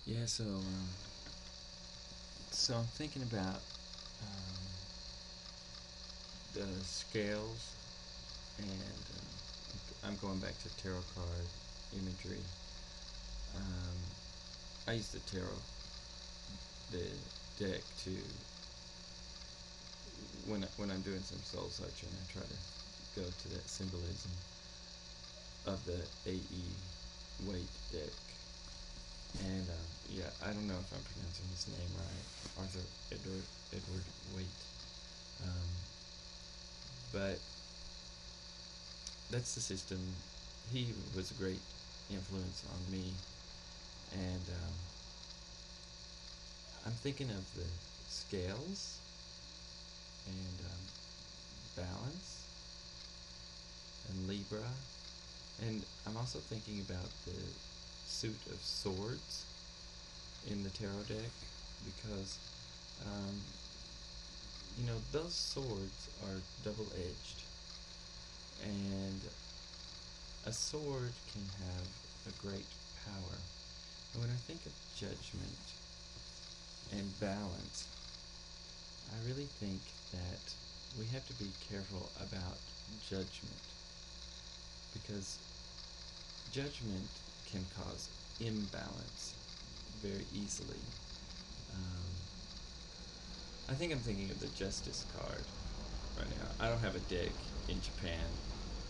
Yeah, so I'm thinking about um, the scales, and I'm going back to tarot card imagery. Um, I use the deck to when I'm doing some soul searching. I try to go to that symbolism of the AE weight deck. And yeah, I don't know if I'm pronouncing his name right, Arthur Edward Waite. Um, but that's the system. He was a great influence on me, and I'm thinking of the scales and balance and Libra, and I'm also thinking about the suit of swords in the tarot deck because um, those swords are double-edged, and a sword can have a great power. And when I think of judgment and balance, I really think that we have to be careful about judgment because judgment can cause imbalance very easily. Um, I think I'm thinking of the Justice card right now. I don't have a deck in Japan,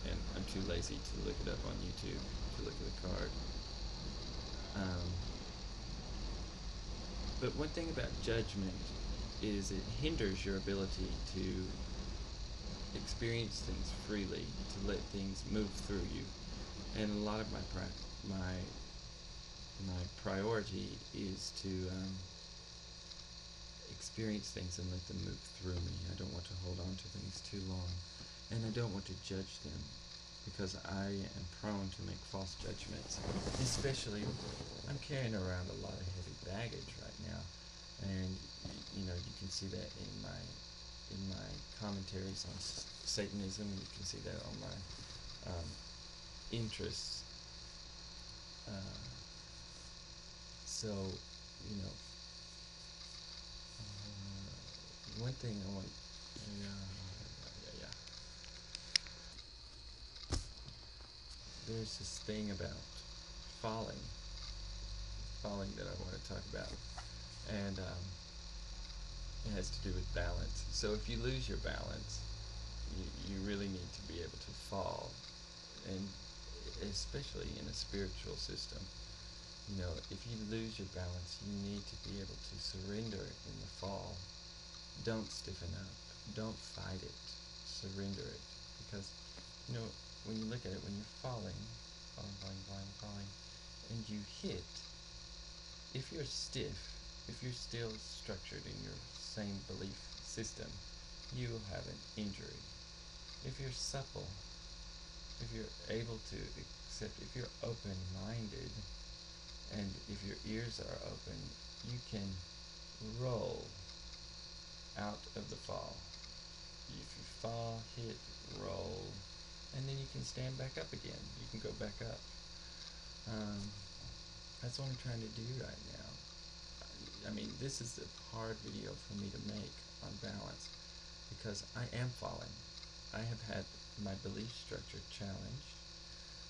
and I'm too lazy to look it up on YouTube to look at the card. Um, but one thing about judgment is it hinders your ability to experience things freely, to let things move through you. And a lot of my priority is to experience things and let them move through me. I don't want to hold on to things too long, and I don't want to judge them because I am prone to make false judgments. Especially, I'm carrying around a lot of heavy baggage right now, and you can see that in my commentaries on Satanism. You can see that on my interests. Uh, so, you know, one thing I want. Yeah. There's this thing about falling, falling that I want to talk about, and it has to do with balance. So if you lose your balance, you really need to be able to fall, and especially in a spiritual system. If you lose your balance, you need to be able to surrender in the fall. Don't stiffen up. Don't fight it. Surrender it. Because, when you look at it, when you're falling, and you hit, if you're stiff, if you're still structured in your same belief system, you will have an injury. If you're supple, if you're able to accept, if you're open-minded, and if your ears are open, you can roll out of the fall. If you fall, hit, roll, and then you can stand back up again. You can go back up. That's what I'm trying to do right now. I mean, this is a hard video for me to make on balance because I am falling. I have had my belief structure challenged.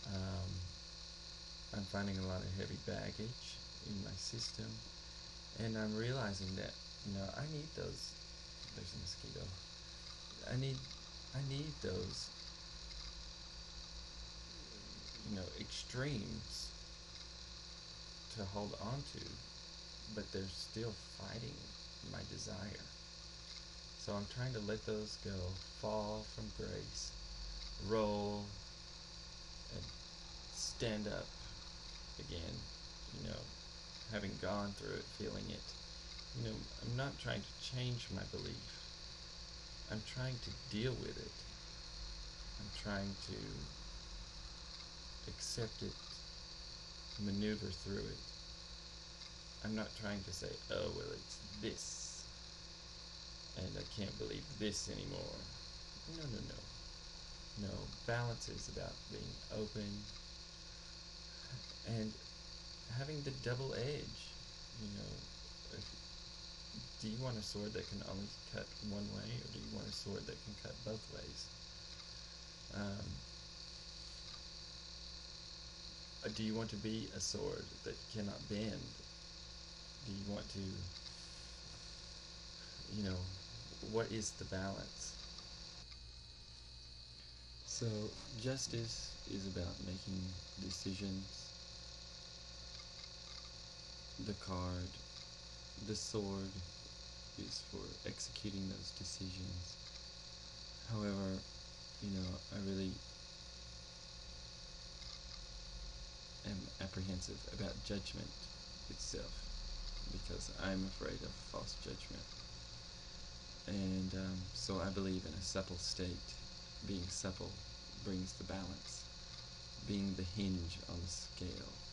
Um, I'm finding a lot of heavy baggage in my system, and I'm realizing that I need those. There's a mosquito. I need those extremes to hold on to, but they're still fighting my desire. So I'm trying to let those go, fall from grace, roll, and stand up again, having gone through it, feeling it. I'm not trying to change my belief. I'm trying to deal with it. I'm trying to accept it, maneuver through it. I'm not trying to say, oh, well, it's this, and I can't believe this anymore. No, no, no. No, balance is about being open and having the double edge. You know, if, do you want a sword that can only cut one way, or do you want a sword that can cut both ways? Um, do you want to be a sword that cannot bend? Do you want to, you know, what is the balance? So, justice is about making decisions. The card, the sword, is for executing those decisions. However, I really am apprehensive about judgment itself because I'm afraid of false judgment. And so I believe in a supple state. Being supple brings the balance, being the hinge on the scale.